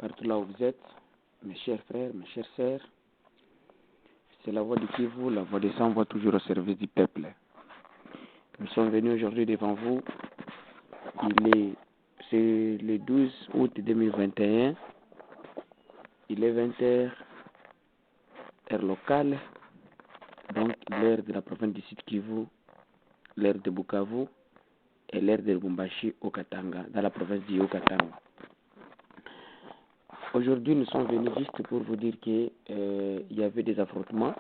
partout là où vous êtes, mes chers frères, mes chères sœurs. C'est la voix de Kivu, la voix des sans-voix toujours au service du peuple. Nous sommes venus aujourd'hui devant vous. C'est le 12 août 2021. Il est 20h, heure locale, donc l'heure de la province du Sud Kivu, l'heure de Bukavu et l'heure de Lubumbashi au Katanga, dans la province du Haut-Katanga. Aujourd'hui, nous sommes venus juste pour vous dire qu'il y avait des affrontements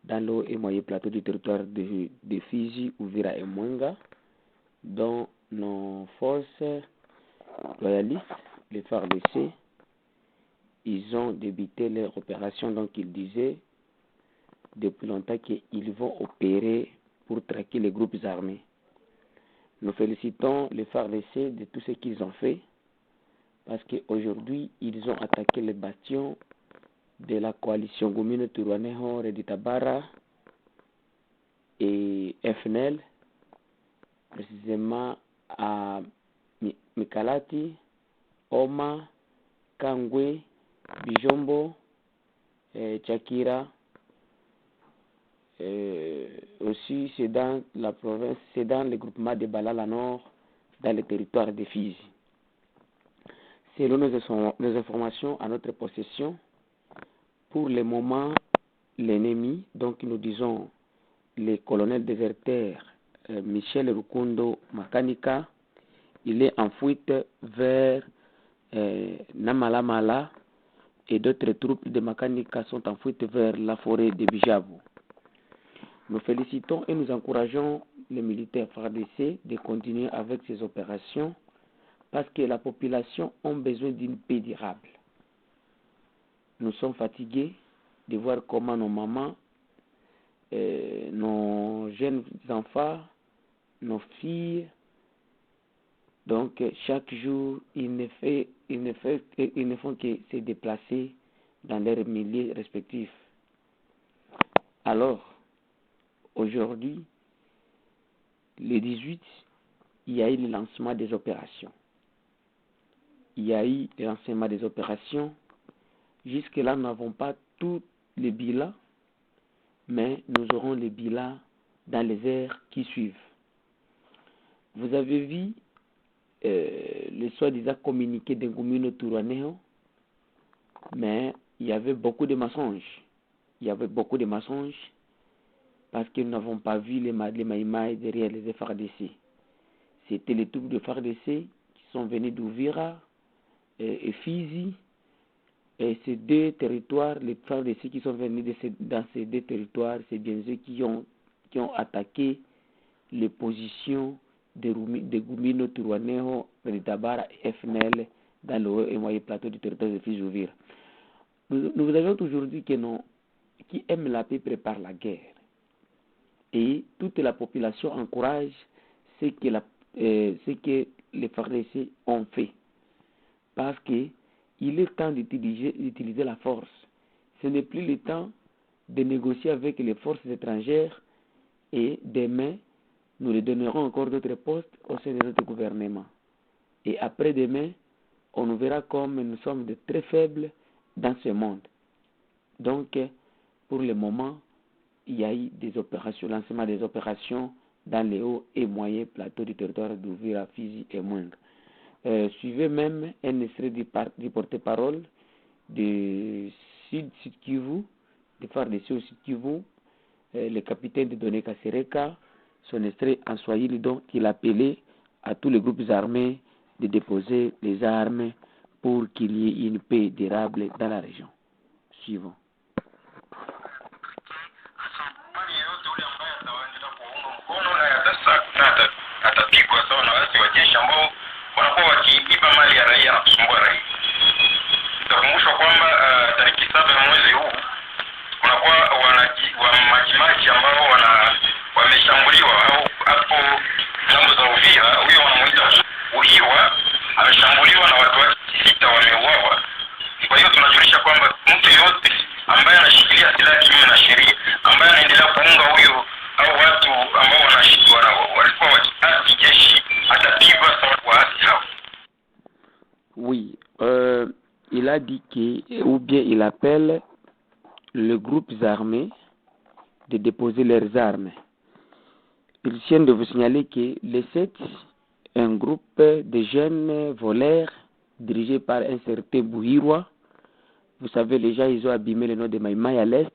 dans le haut et moyen plateau du territoire de Fizi, Uvira et Mwenga, dont nos forces loyalistes, les FARDC, ils ont débuté leur opération. Donc ils disaient depuis longtemps qu'ils vont opérer pour traquer les groupes armés. Nous félicitons les FARDC de tout ce qu'ils ont fait, parce qu'aujourd'hui, ils ont attaqué les bastions de la coalition Gumino Turwaneho, Redi Tabara et FNL, précisément à Mikalati, Oma, Kangwe, Bijombo, Tchakira. Aussi, c'est dans la province, c'est dans le groupement de Balala Nord, dans le territoire de Fizi. Selon nos informations à notre possession, pour le moment, l'ennemi, donc nous disons le colonel déserteur Michel Rukundo Makanika, il est en fuite vers Namalamala et d'autres troupes de Makanika sont en fuite vers la forêt de Bijabo. Nous félicitons et nous encourageons les militaires FARDC de continuer avec ces opérations parce que la population a besoin d'une paix durable. Nous sommes fatigués de voir comment nos mamans, nos jeunes enfants, nos filles, donc chaque jour, ils ne font que se déplacer dans leurs milieux respectifs. Alors, aujourd'hui, le 18, il y a eu le lancement des opérations. Jusque-là, nous n'avons pas tous les bilans, mais nous aurons les bilans dans les heures qui suivent. Vous avez vu le soi-disant communiqué de Gumino Turwaneho, mais il y avait beaucoup de mensonges. Parce que nous n'avons pas vu les maïmaï derrière les FARDC. C'était les troupes de FARDC qui sont venus d'Uvira et Fizi. Et ces deux territoires, les FARDC qui sont venus dans ces deux territoires, c'est bien eux qui ont attaqué les positions de Gumino Turwaneho, Redi Tabara et FNL dans le haut et moyen plateau du territoire de Fizi Uvira. Nous avons toujours dit que qui aime la paix prépare la guerre. Et toute la population encourage ce que les FARDC ont fait. Parce qu'il est temps d'utiliser la force. Ce n'est plus le temps de négocier avec les forces étrangères et demain, nous leur donnerons encore d'autres postes au sein de notre gouvernement. Et après-demain, on nous verra comme nous sommes de très faibles dans ce monde. Donc, pour le moment, il y a eu lancement des opérations dans les hauts et moyens plateaux du territoire d'Uvira, Fizi et Mwenga. Suivez même un extrait du porte-parole de Sud Kivu, de FARDC au Sud Kivu, le capitaine de Doné Kasereka, son extrait en Swahili, donc il appelait à tous les groupes armés de déposer les armes pour qu'il y ait une paix durable dans la région. Suivons. Atapigwa sawa na wasi wa jeshi ambao wanakuwa wakiiba mali ya raia na kusumbua raia. Itakumbushwa kwamba tariki 7 mwezi huu kunakuwa majimaji ambao wameshambuliwa au hapo ngambo za Uvira. Huyo wanamuita Uhiwa ameshambuliwa na watu wake 6 wameuawa. Kwa hiyo tunajulisha kwamba mtu yote ambaye anashikilia silaha kinyume na sheria, ambaye anaendelea kuunga huyo au watu ambao walikuwa wakiasi jeshi atapigwa sawa waasi hao. Oui, il a dit que, ou bien il appelle les groupes armés de déposer leurs armes. Il tient de vous signaler que les 7, un groupe de jeunes voleurs dirigé par un certain Bouhirois. Vous savez, les gens, ils ont abîmé le nom de Maïmaï à l'est.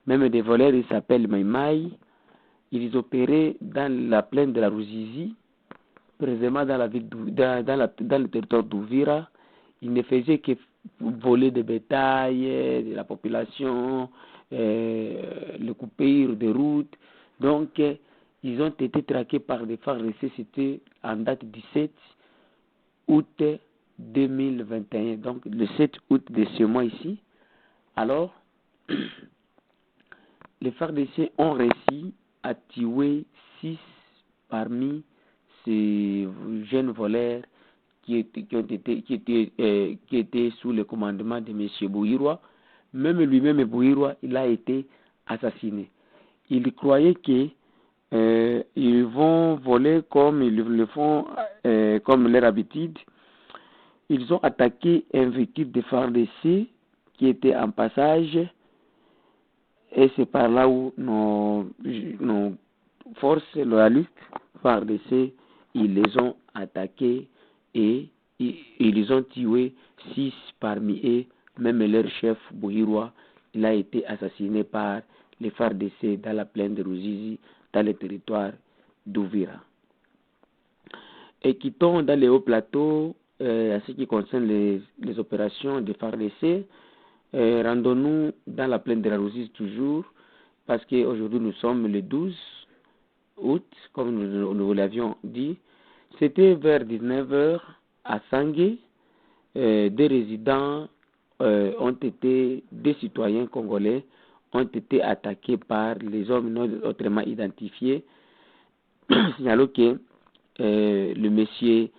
Même des voleurs, ils s'appellent Maïmaï. Ils opéraient dans la plaine de la Ruzizi, précisément dans la ville dans le territoire d'Ouvira. Ils ne faisaient que voler des bétails, de la population, le coupure de routes. Donc, ils ont été traqués par des FARDC, c'était en date du 7 août 2021. Donc, le 7 août de ce mois ici. Alors, les FARDC ont réussi à tuer 6 parmi ces jeunes voleurs qui étaient sous le commandement de M. Bouhirois. Même lui-même, Bouhirois, il a été assassiné. Il croyait que ils vont voler comme ils le font, comme leur habitude. Ils ont attaqué un véhicule de FARDC qui était en passage. Et c'est par là où nos forces loyalistes FARDC, ils les ont attaqués et ils ont tué 6 parmi eux. Même leur chef Bouhirois, il a été assassiné par les FARDC dans la plaine de Ruzizi, dans le territoire d'Ouvira. Et quittons dans les hauts plateaux, à ce qui concerne les opérations de FARDC, rendons-nous dans la plaine de la Ruzizi toujours, parce qu'aujourd'hui nous sommes le 12 août, comme nous vous l'avions dit. C'était vers 19h à Sangué, des résidents des citoyens congolais ont été attaqués par les hommes non autrement identifiés. Signalons que le monsieur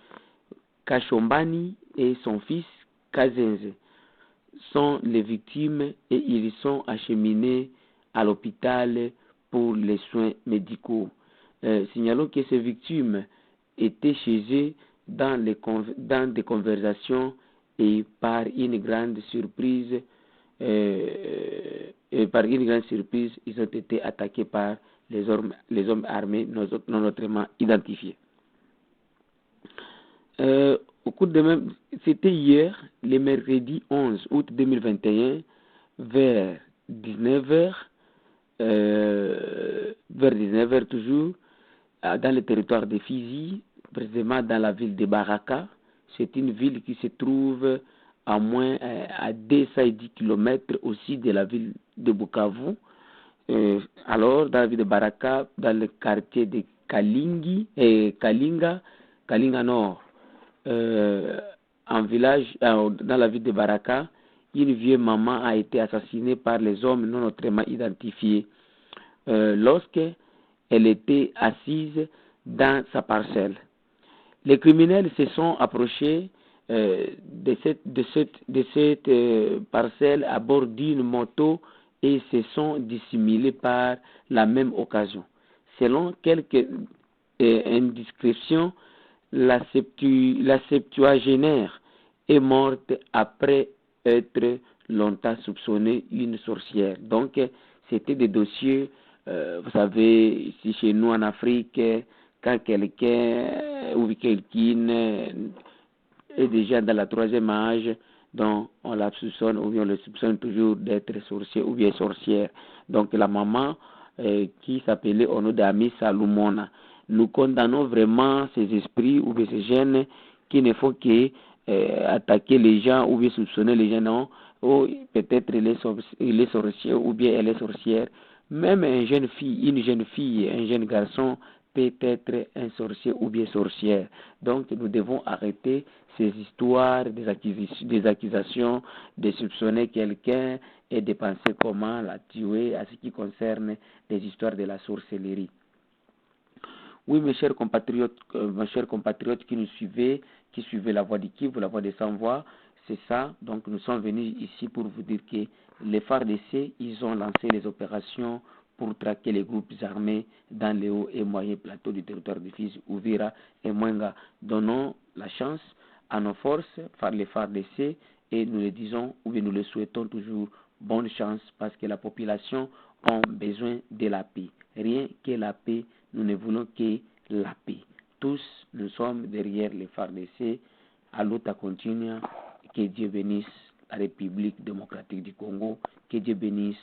Kachombani et son fils Kazenze sont les victimes et ils sont acheminés à l'hôpital pour les soins médicaux. Signalons que ces victimes étaient chez eux dans des conversations et par une grande surprise, ils ont été attaqués par les hommes armés non autrement identifiés. Au cours de même, c'était hier, le mercredi 11 août 2021, vers 19h, toujours, dans le territoire de Fizi, précisément dans la ville de Baraka. C'est une ville qui se trouve à moins à 210 km aussi de la ville de Bukavu. Alors, dans la ville de Baraka, dans le quartier de Kalinga Nord, dans la ville de Baraka, une vieille maman a été assassinée par les hommes non autrement identifiés lorsqu'elle était assise dans sa parcelle. Les criminels se sont approchés de cette parcelle à bord d'une moto et se sont dissimulés par la même occasion. Selon quelques indiscrétions, la septuagénaire est morte après être longtemps soupçonnée une sorcière. Donc, c'était des dossiers, vous savez, ici chez nous en Afrique, quand quelqu'un ou quelqu'une est déjà dans la 3e âge, donc on la soupçonne ou bien on le soupçonne toujours d'être sorcier ou bien sorcière. Donc la maman qui s'appelait Onodami Salomona. Nous condamnons vraiment ces esprits ou bien ces gènes qui ne font que attaquer les gens ou bien soupçonner les gens. Non, ou peut-être il est sorcier ou bien elle est sorcière. Même une jeune fille, un jeune garçon peut être un sorcier ou bien sorcière. Donc nous devons arrêter ces histoires, des accusations, de soupçonner quelqu'un et de penser comment la tuer à ce qui concerne les histoires de la sorcellerie. Oui, mes chers compatriotes qui nous suivez, qui suivez la voix du Kivu, la voix des sans-voix, c'est ça. Donc nous sommes venus ici pour vous dire que les FARDC, ils ont lancé les opérations pour traquer les groupes armés dans les hauts et moyens plateaux du territoire de Fizi, Uvira et Mwenga. Donnons la chance à nos forces, les FARDC, et nous le disons, ou bien nous le souhaitons toujours bonne chance parce que la population a besoin de la paix. Rien que la paix, nous ne voulons que la paix. Tous, nous sommes derrière les FARDC, à l'autre continue, que Dieu bénisse la République démocratique du Congo, que Dieu bénisse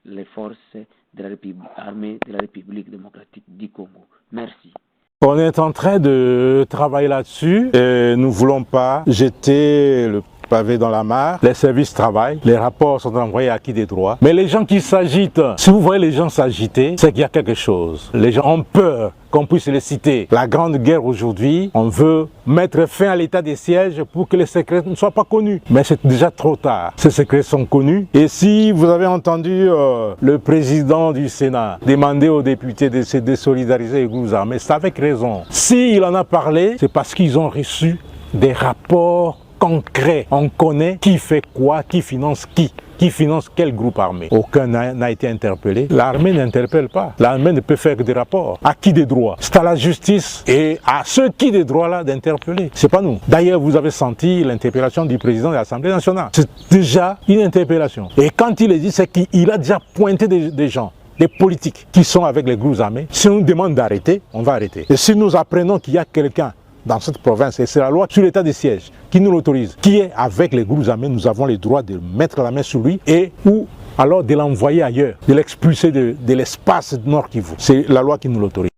les forces de la armée de la République démocratique du Congo. Merci. On est en train de travailler là-dessus et nous ne voulons pas jeter le pavé dans la mare. Les services travaillent, les rapports sont envoyés à qui des droits. Mais les gens qui s'agitent, si vous voyez les gens s'agiter, c'est qu'il y a quelque chose. Les gens ont peur qu'on puisse les citer. La grande guerre aujourd'hui, on veut mettre fin à l'état des sièges pour que les secrets ne soient pas connus. Mais c'est déjà trop tard. Ces secrets sont connus. Et si vous avez entendu le président du Sénat demander aux députés de se désolidariser les groupes armés, c'est avec raison. S'il en a parlé, c'est parce qu'ils ont reçu des rapports concret. On connaît qui fait quoi, qui finance quel groupe armé. Aucun n'a été interpellé. L'armée n'interpelle pas. L'armée ne peut faire que des rapports. À qui des droits? C'est à la justice et à ceux qui des droits-là d'interpeller. C'est pas nous. D'ailleurs, vous avez senti l'interpellation du président de l'Assemblée nationale. C'est déjà une interpellation. Et quand il le dit, c'est qu'il a déjà pointé des gens, des politiques qui sont avec les groupes armés. Si on nous demande d'arrêter, on va arrêter. Et si nous apprenons qu'il y a quelqu'un dans cette province, et c'est la loi sur l'état des sièges qui nous l'autorise, qui est avec les groupes armés, nous avons le droit de mettre la main sur lui et ou alors de l'envoyer ailleurs, de l'expulser de l'espace Nord Kivu. C'est la loi qui nous l'autorise.